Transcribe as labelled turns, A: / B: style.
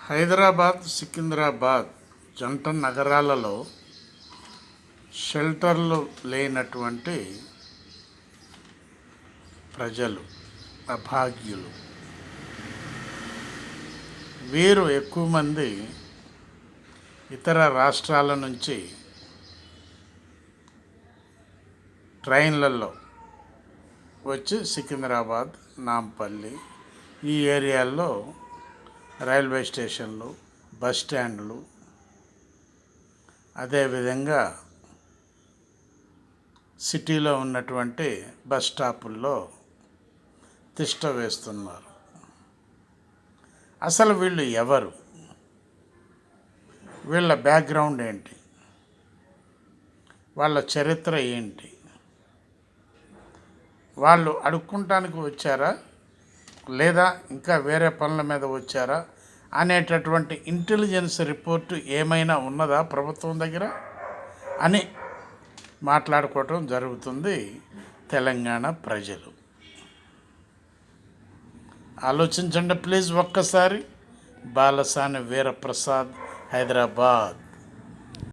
A: హైదరాబాద్, సికింద్రాబాద్ జంట నగరాలలో షెల్టర్లు లేనటువంటి ప్రజలు, అభాగ్యులు. వీరు ఎక్కువ మంది ఇతర రాష్ట్రాల నుంచి ట్రైన్లలో వచ్చి సికింద్రాబాద్, నాంపల్లి ఈ ఏరియాల్లో రైల్వే స్టేషన్లు, బస్ స్టాండ్లు, అదేవిధంగా సిటీలో ఉన్నటువంటి బస్ స్టాపుల్లో తిష్ట వేస్తున్నారు. అసలు వీళ్ళు ఎవరు? వీళ్ళ బ్యాక్గ్రౌండ్ ఏంటి? వాళ్ళ చరిత్ర ఏంటి? వాళ్ళు అడుక్కుంటానికి వచ్చారా లేదా ఇంకా వేరే పనుల మీద వచ్చారా అనేటటువంటి ఇంటెలిజెన్స్ రిపోర్టు ఏమైనా ఉన్నదా ప్రభుత్వం దగ్గర అని మాట్లాడుకోవటం జరుగుతుంది తెలంగాణ ప్రజలు. ఆలోచించండి ప్లీజ్ ఒక్కసారి. బాలసాని వీరప్రసాద్, హైదరాబాద్.